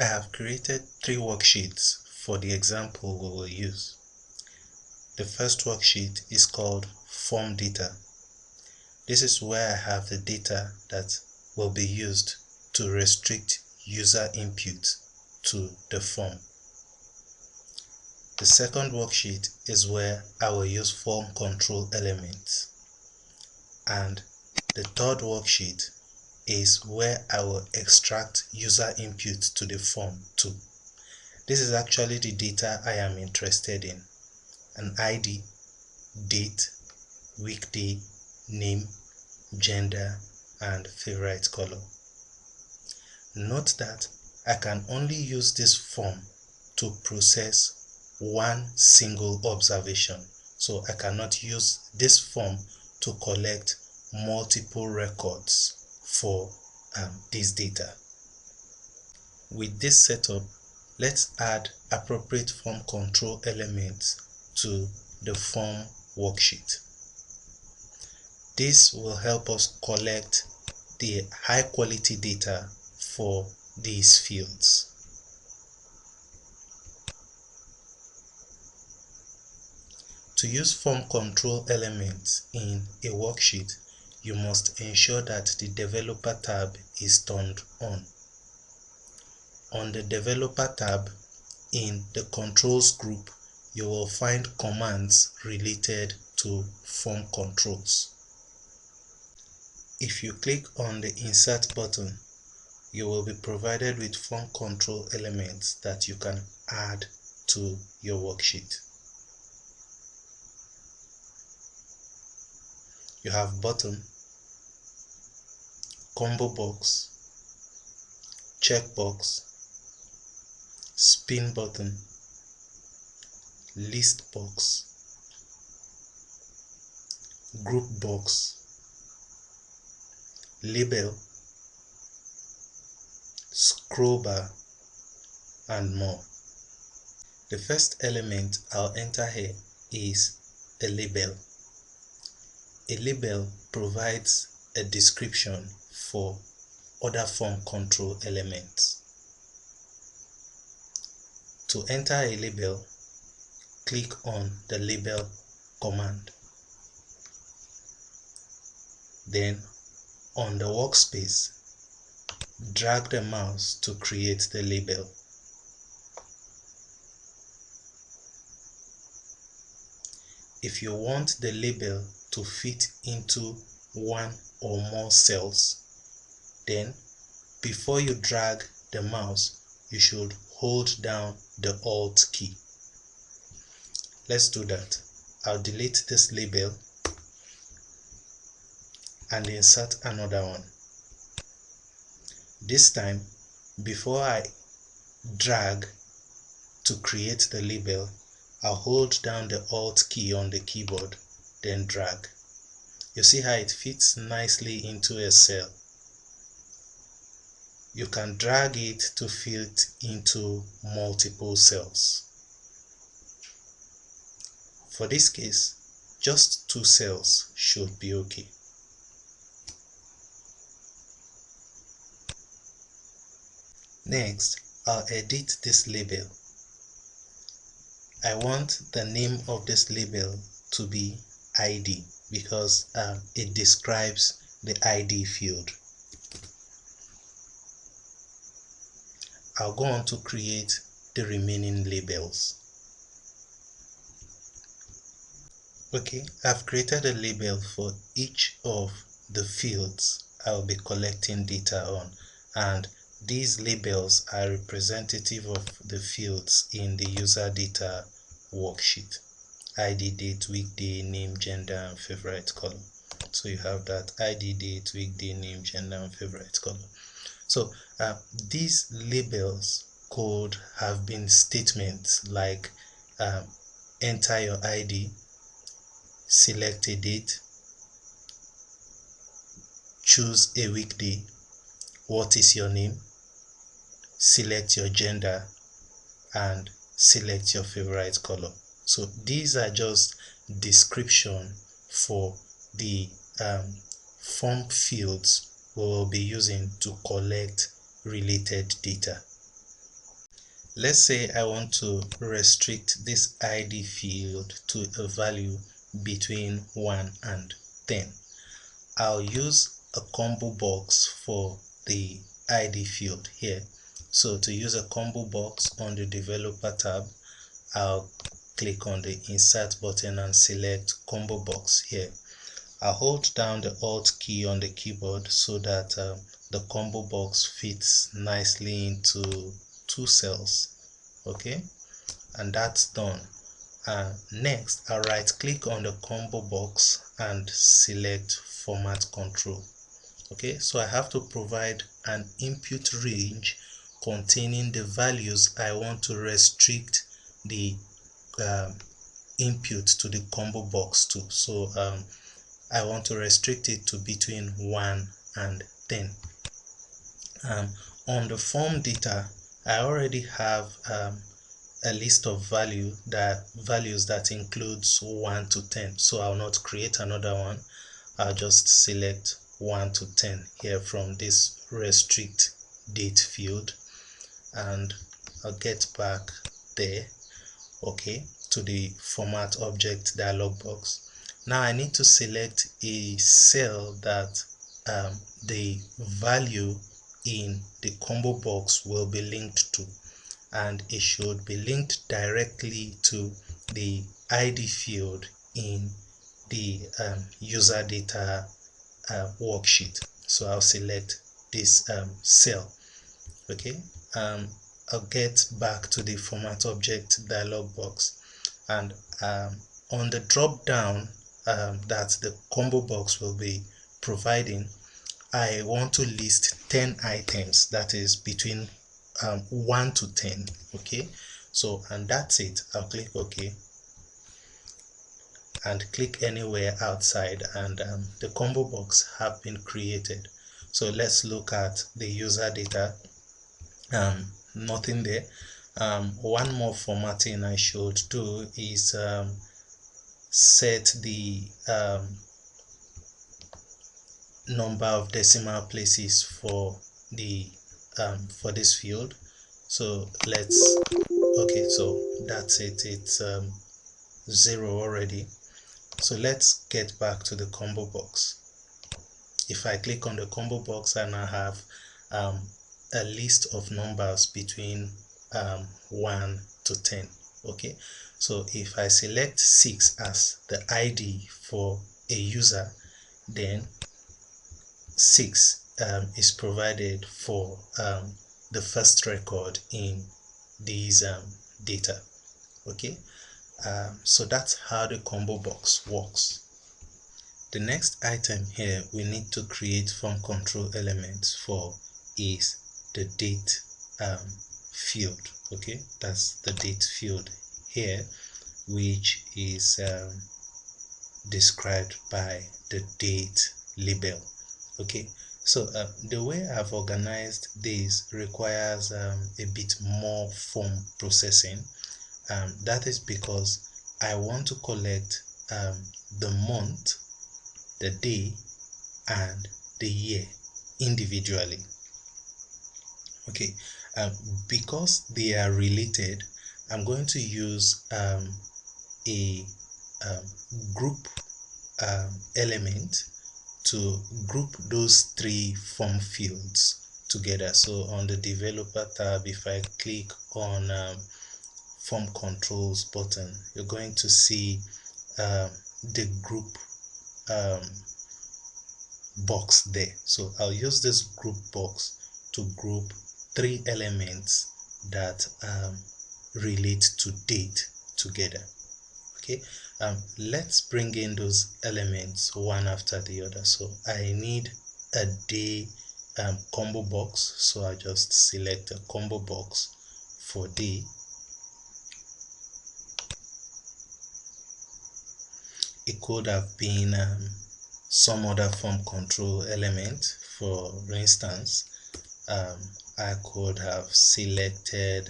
I have created 3 worksheets for the example we will use. The first worksheet is called Form Data. This is where I have the data that will be used to restrict user input to the form. The second worksheet is where I will use form control elements. And the third worksheet is where I will extract user input to the form too. This is actually the data I am interested in: an ID, date, weekday, name, gender, and favorite color. Note that I can only use this form to process one single observation, so I cannot use this form to collect multiple records for this data. With this setup, let's add appropriate form control elements to the form worksheet. This will help us collect the high quality data for these fields. To use form control elements in a worksheet, you must ensure that the Developer tab is turned on. On the Developer tab, in the Controls group, you will find commands related to form controls. If you click on the Insert button, you will be provided with form control elements that you can add to your worksheet. You have button, combo box, checkbox, spin button, list box, group box, label, scroll bar, and more. The first element I'll enter here is a label. A label provides a description for other form control elements. To enter a label, click on the label command. Then on the workspace, drag the mouse to create the label. If you want the label to fit into one or more cells, then before you drag the mouse, you should hold down the Alt key. Let's do that. I'll delete this label and insert another one. This time, before I drag to create the label, I'll hold down the Alt key on the keyboard, then drag. You see how it fits nicely into a cell. You can drag it to fit into multiple cells. For this case, just 2 cells should be okay. Next, I'll edit this label. I want the name of this label to be ID because it describes the ID field. I'll go on to create the remaining labels. Okay, I've created a label for each of the fields I'll be collecting data on, and these labels are representative of the fields in the user data worksheet: ID, date, weekday, name, gender, and favorite color. So you have that: ID, date, weekday, name, gender, and favorite color. So these labels could have been statements like enter your ID, select a date, choose a weekday, what is your name, select your gender, and select your favorite color. So these are just description for the form fields we will be using to collect related data. let's say I want to restrict this ID field to a value between 1 and 10. I'll use a combo box for the ID field here. So to use a combo box on the developer tab, I'll click on the insert button and select combo box here. I'll hold down the alt key on the keyboard so that the combo box fits nicely into two cells. Okay, and that's done. Next, I'll right click on the combo box and select format control. Okay, so I have to provide an input range containing the values I want to restrict the input to the combo box to. So I want to restrict it to between 1 and 10. On the form data, I already have a list of values that includes 1 to 10. So I'll not create another one. I'll just select 1 to 10 here from this restrict date field, and I'll get back there, okay, to the format object dialog box. Now I need to select a cell that the value in the combo box will be linked to, and it should be linked directly to the ID field in the user data worksheet. So I'll select this cell. Okay, I'll get back to the format object dialog box, and on the drop down that the combo box will be providing, I want to list 10 items, that is between 1 to 10. Okay, so and that's it. I'll click OK and click anywhere outside, and the combo box have been created. So let's look at the user data. Nothing there. One more formatting I should do is set the number of decimal places for the for this field. So let's, okay, so that's it. It's 0 already. So let's get back to the combo box. If I click on the combo box, and I have a list of numbers between 1 to 10. Okay, so if I select 6 as the ID for a user, then 6 is provided for the first record in these data. Okay, so that's how the combo box works. The next item here we need to create form control elements for is the date field. Okay, that's the date field here, which is described by the date label. Okay, so the way I've organized this requires a bit more form processing. That is because I want to collect the month, the day, and the year individually. Okay, because they are related, I'm going to use a group element to group those three form fields together. So on the developer tab, if I click on form controls button, you're going to see the group box there. So I'll use this group box to group three elements that relate to date together. Okay, let's bring in those elements one after the other. So I need a day combo box, so I just select a combo box for day. It could have been some other form control element. For instance, I could have selected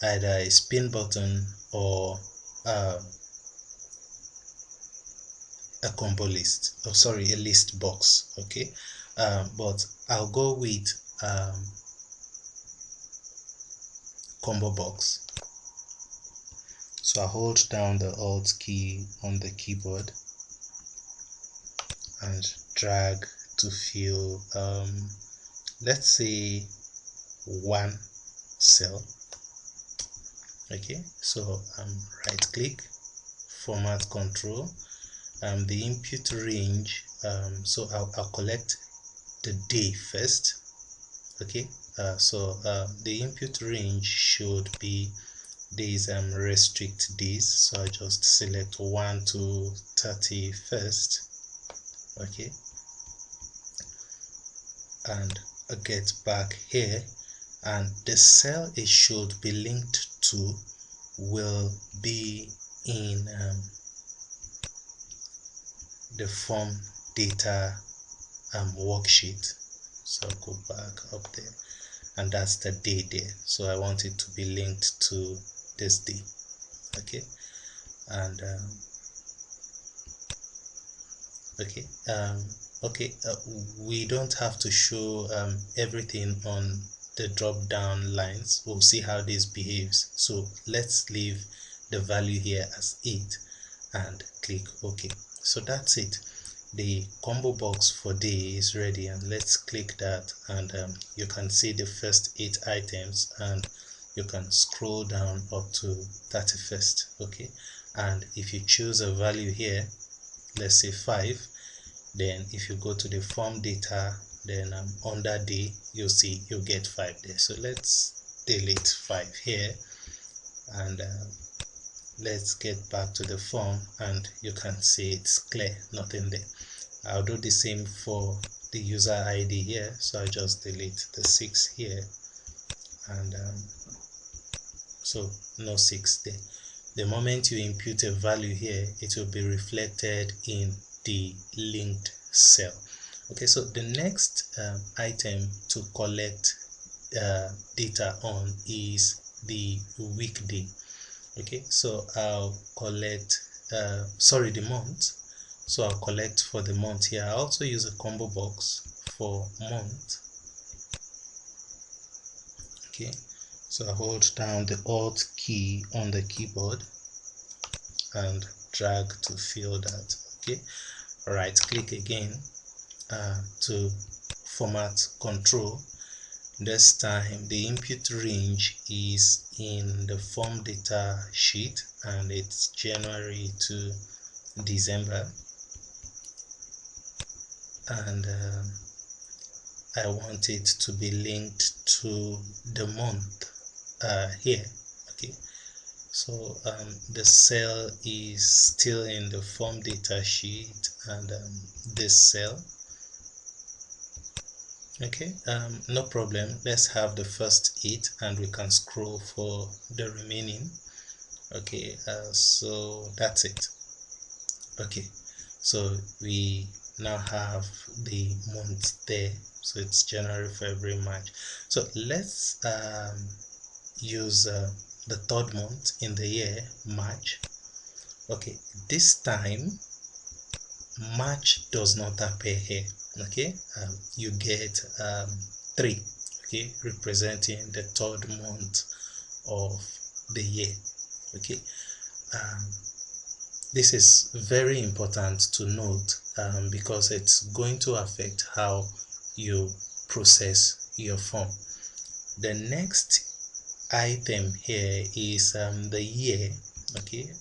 either a spin button or a combo list, oh sorry, a list box. Okay, but I'll go with combo box. So I hold down the Alt key on the keyboard and drag to fill, let's say, one cell. Okay, so right click, format control, the input range, so I'll collect the day first. Okay, so the input range should be these restrict days, so I just select 1 to 31st. Okay, and I get back here, and the cell it should be linked to will be in the form data worksheet. So I'll go back up there, and that's the day there, so I want it to be linked to this day. Okay, and we don't have to show everything on the drop down lines. We'll see how this behaves, so let's leave the value here as 8 and click OK. So that's it, the combo box for day is ready, and let's click that, and you can see the first 8 items, and you can scroll down up to 31st. Okay, and if you choose a value here, let's say 5, then if you go to the form data, then under day, you'll see you get 5 there. So let's delete 5 here, and let's get back to the form, and you can see it's clear, nothing there. I'll do the same for the user ID here, so I just delete the 6 here, and so no 6 there. The moment you input a value here, it will be reflected in the linked cell. Okay, so the next item to collect data on is the weekday. Okay, so I'll collect the month, so I'll collect for the month here. I also use a combo box for month. Okay, so I hold down the Alt key on the keyboard and drag to fill that. Okay, right click again to format control. This time the input range is in the form data sheet, and it's January to December, and I want it to be linked to the month here. Okay, so the cell is still in the form data sheet, and this cell. Okay, no problem, let's have the first 8 and we can scroll for the remaining. Okay, so that's it. Okay, so we now have the month there, so it's January, February, March. So let's use the third month in the year, March. Okay, this time March does not appear here. Okay, you get 3, okay, representing the third month of the year. Okay, this is very important to note because it's going to affect how you process your form. The next item here is the year. Okay,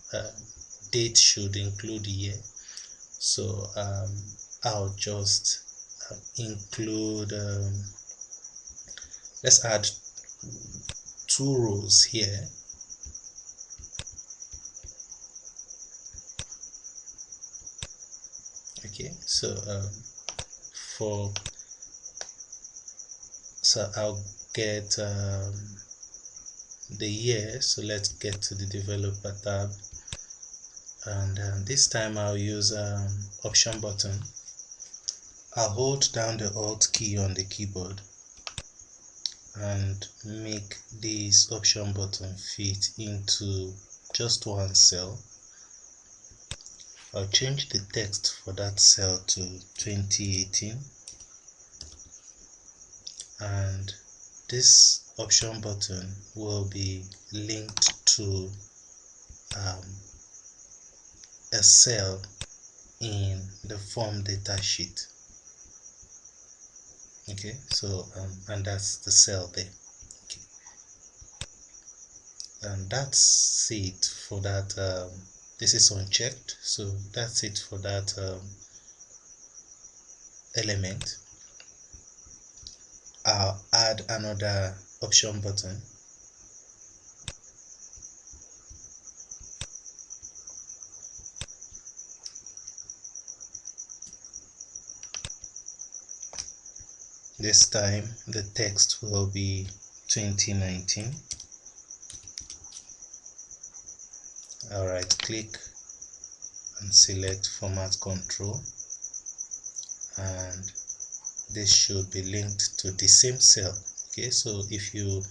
date should include year, so I'll just include let's add 2 rows here. Okay, so I'll get the year, so let's get to the developer tab, and this time I'll use option button. I'll hold down the Alt key on the keyboard and make this option button fit into just one cell. I'll change the text for that cell to 2018, and this option button will be linked to a cell in the form data sheet. Okay, so and that's the cell there. Okay, and that's it for that. This is unchecked, so that's it for that element. I'll add another option button. This time the text will be 2019. I'll right click and select format control, and this should be linked to the same cell. Okay, so if you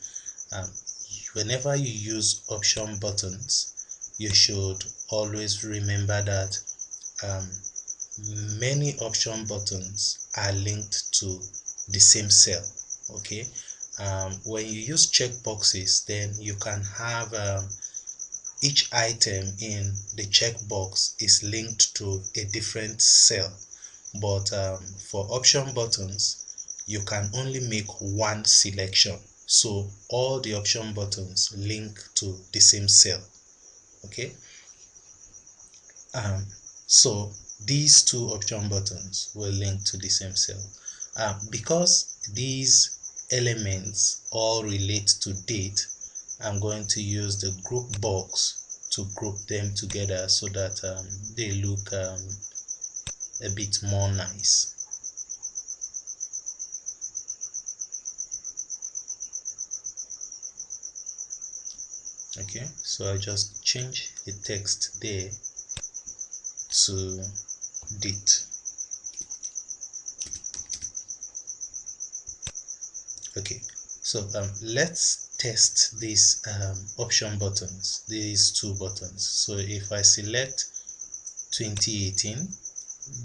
whenever you use option buttons, you should always remember that many option buttons are linked to the same cell. Okay, when you use checkboxes, then you can have each item in the checkbox is linked to a different cell, but for option buttons you can only make one selection, so all the option buttons link to the same cell. Okay, so these two option buttons will link to the same cell. Because these elements all relate to date, I'm going to use the group box to group them together so that they look a bit more nice. Okay, so I just change the text there to date. Okay, so let's test these option buttons, these two buttons. So if I select 2018,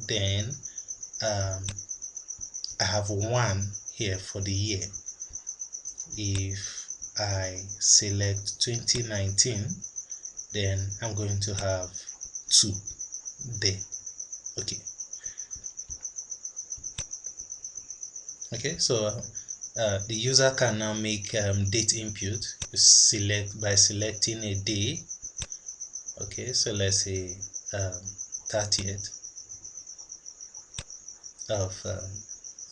then I have 1 here for the year. If I select 2019, then I'm going to have 2 there. Okay, so the user can now make date input. Select by selecting a day. Okay, so let's say 30th of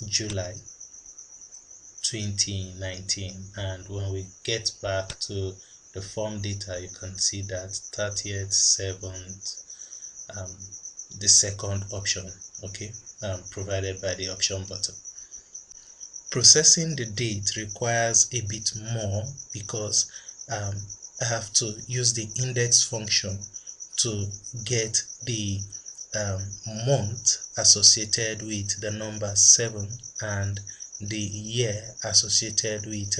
July 2019, and when we get back to the form data, you can see that 30th, 7th, the second option, okay, provided by the option button. Processing the date requires a bit more because I have to use the index function to get the month associated with the number 7 and the year associated with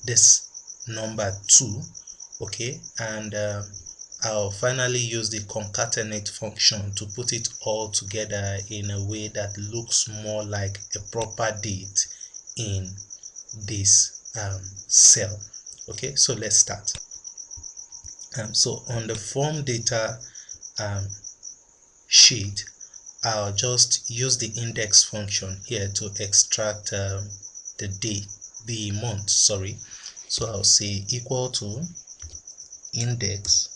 this number 2. Okay, and I'll finally use the concatenate function to put it all together in a way that looks more like a proper date in this cell. Okay, so let's start. So on the form data sheet, I'll just use the index function here to extract the month, sorry. So I'll say equal to index.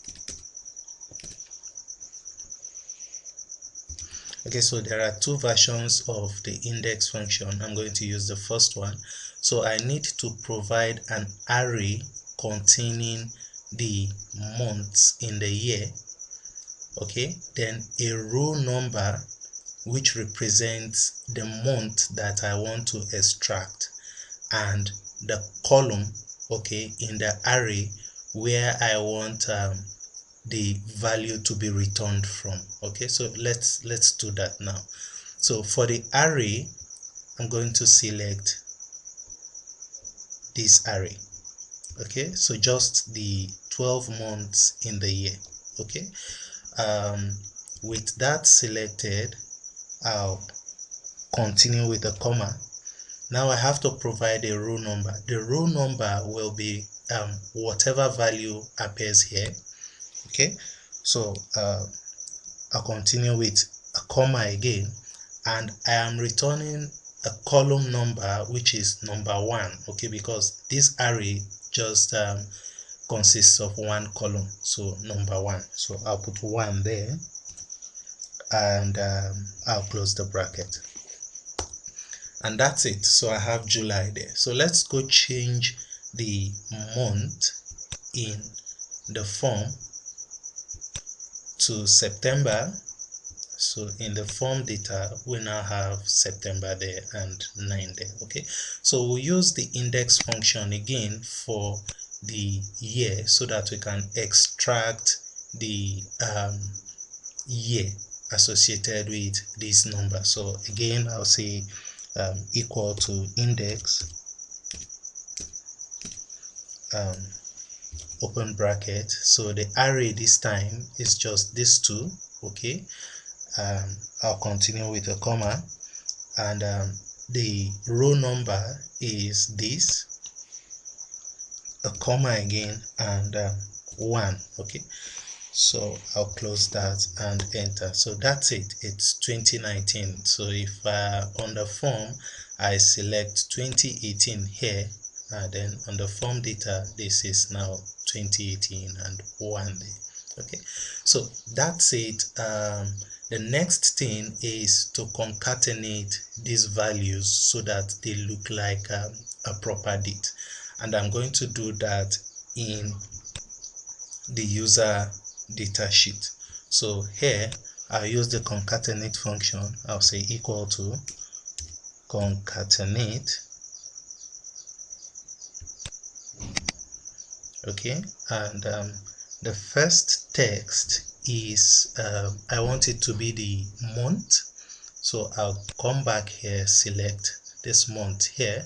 Okay, so there are two versions of the index function. I'm going to use the first one. So I need to provide an array containing the months in the year. Okay, then a row number which represents the month that I want to extract, and the column, okay, in the array where I want the value to be returned from. Okay, so let's do that now. So for the array, I'm going to select this array. Okay, so just the 12 months in the year. Okay, with that selected, I'll continue with the comma. Now I have to provide a row number. The row number will be whatever value appears here. Okay, so I'll continue with a comma again, and I am returning a column number which is number 1. Okay, because this array just consists of one column, so number 1. So I'll put 1 there, and I'll close the bracket, and that's it. So I have July there. So let's go change the month in the form to September. So in the form data, we now have September there and 9 there. Okay, so we'll use the index function again for the year so that we can extract the year associated with this number. So again, I'll say equal to index open bracket. So the array this time is just these two. Okay, I'll continue with a comma, and the row number is this, a comma again, and 1. Okay, so I'll close that and enter. So that's it. It's 2019. So if on the form I select 2018 here, then on the form data this is now 2018 and 1 there. Okay, so that's it. The next thing is to concatenate these values so that they look like a proper date, and I'm going to do that in the user data sheet. So here I'll use the concatenate function. I'll say equal to concatenate. Okay, and the first text is I want it to be the month, so I'll come back here, select this month here,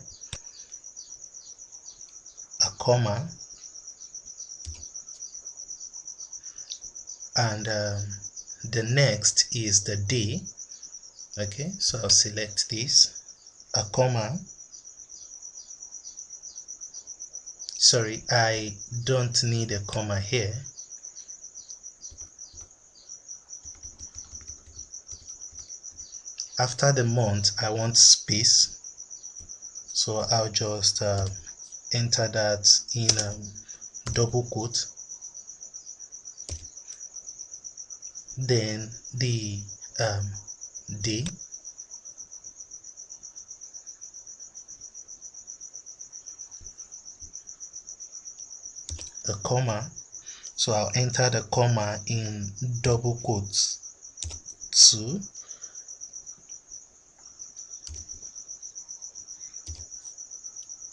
a comma, and the next is the day. Okay, so I'll select this, a comma. Sorry, I don't need a comma here. After the month I want space, so I'll just enter that in double quote. Then the day, a comma, so I'll enter the comma in double quotes 2,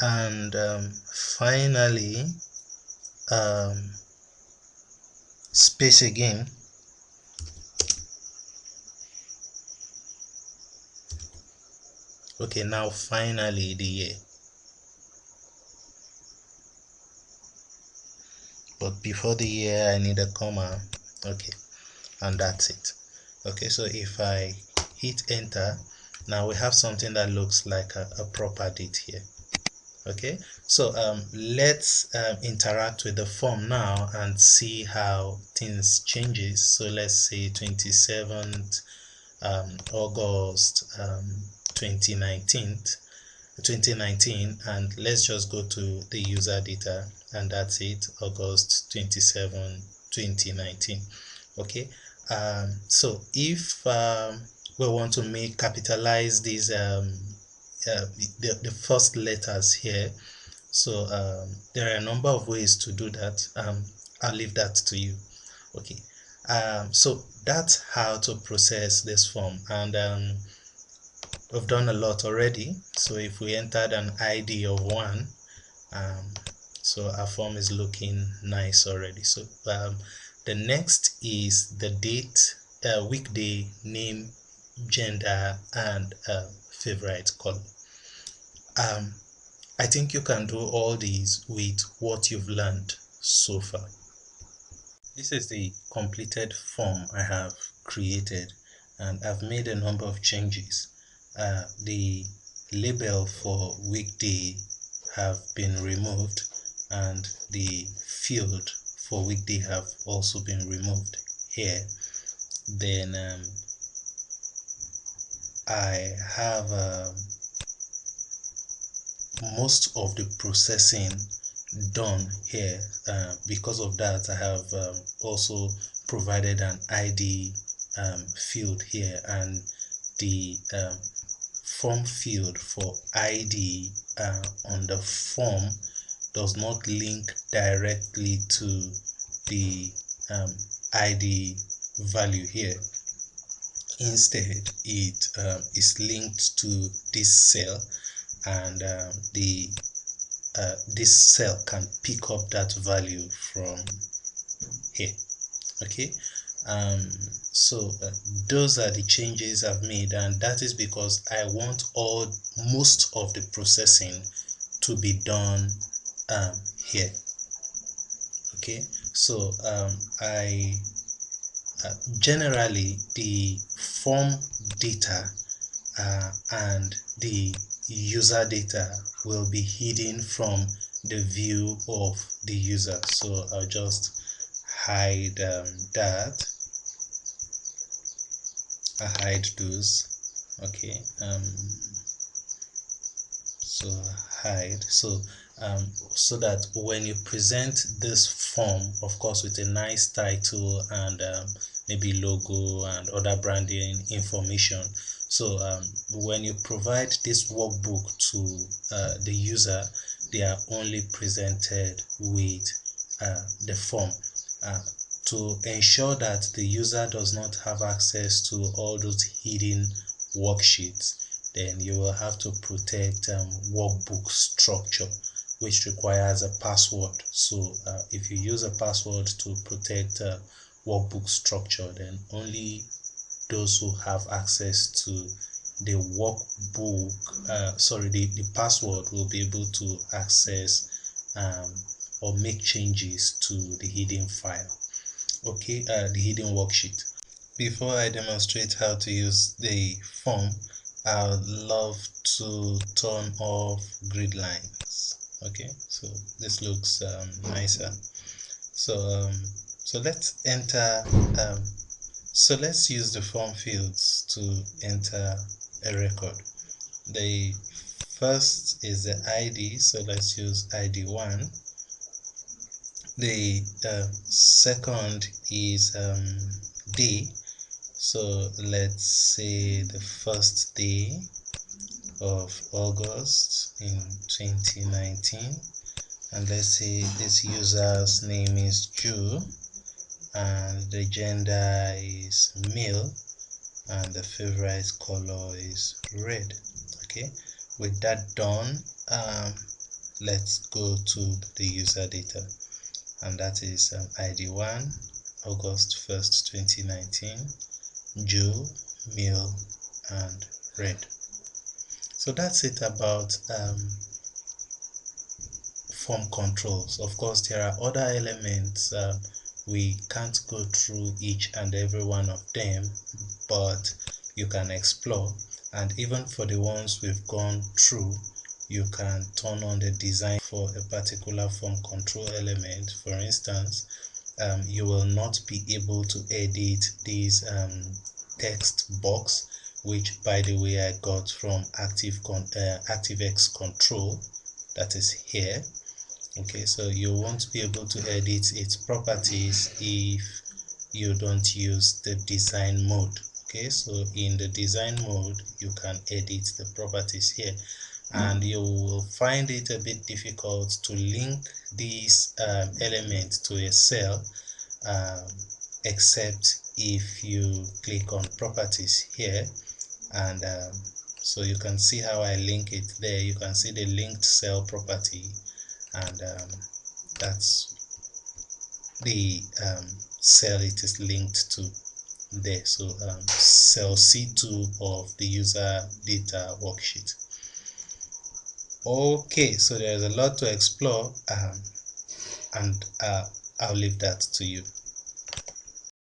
and finally space again. Okay, now finally the year, but before the year I need a comma. Okay, and that's it. Okay, so if I hit enter, now we have something that looks like a proper date here. Okay, so let's interact with the form now and see how things changes. So let's say 27th August 2019, and let's just go to the user data, and that's it, August 27, 2019. Okay, so if we want to capitalize these the first letters here, so there are a number of ways to do that. I'll leave that to you. Okay, so that's how to process this form, and we've done a lot already. So if we entered an ID of 1, so our form is looking nice already. So the next is the date, weekday, name, gender, and favorite color. I think you can do all these with what you've learned so far. This is the completed form I have created, and I've made a number of changes. The label for weekday have been removed, and the field for weekday have also been removed here. Then I have most of the processing done here. Because of that, I have also provided an ID field here, and the form field for ID on the form does not link directly to the ID value here. Instead, it is linked to this cell, and this cell can pick up that value from here. Okay, so those are the changes I've made, and that is because I want most of the processing to be done here. Okay, so I generally the form data and the user data will be hidden from the view of the user. So I'll just hide that. I hide those. Okay, so hide. So that when you present this form, of course with a nice title and maybe logo and other branding information, so when you provide this workbook to the user, they are only presented with the form. To ensure that the user does not have access to all those hidden worksheets, then you will have to protect workbook structure, which requires a password. So if you use a password to protect workbook structure, then only those who have access to the workbook, the password, will be able to access or make changes to the hidden file. Okay, the hidden worksheet. Before I demonstrate how to use the form, I would love to turn off grid lines. Okay, so this looks nicer. So let's enter. Let's use the form fields to enter a record. The first is the ID, so let's use ID1. The second is day, so let's say the first day of August in 2019, and let's say this user's name is Joe and the gender is male and the favorite color is red. Okay, with that done, let's go to the user data, and that is ID1 August 1st 2019, Joe, male and red. So that's it about form controls. Of course, there are other elements. We can't go through each and every one of them, but you can explore, and even for the ones we've gone through, you can turn on the design for a particular form control element. For instance, you will not be able to edit this text box, which by the way I got from ActiveX control, that is here. Okay, so you won't be able to edit its properties if you don't use the design mode. Okay, so in the design mode you can edit the properties here, and you will find it a bit difficult to link this element to a cell, except if you click on properties here, and so you can see how I link it there. You can see the linked cell property, and that's the cell it is linked to there. So cell C2 of the user data worksheet. Okay, so there's a lot to explore, and I'll leave that to you.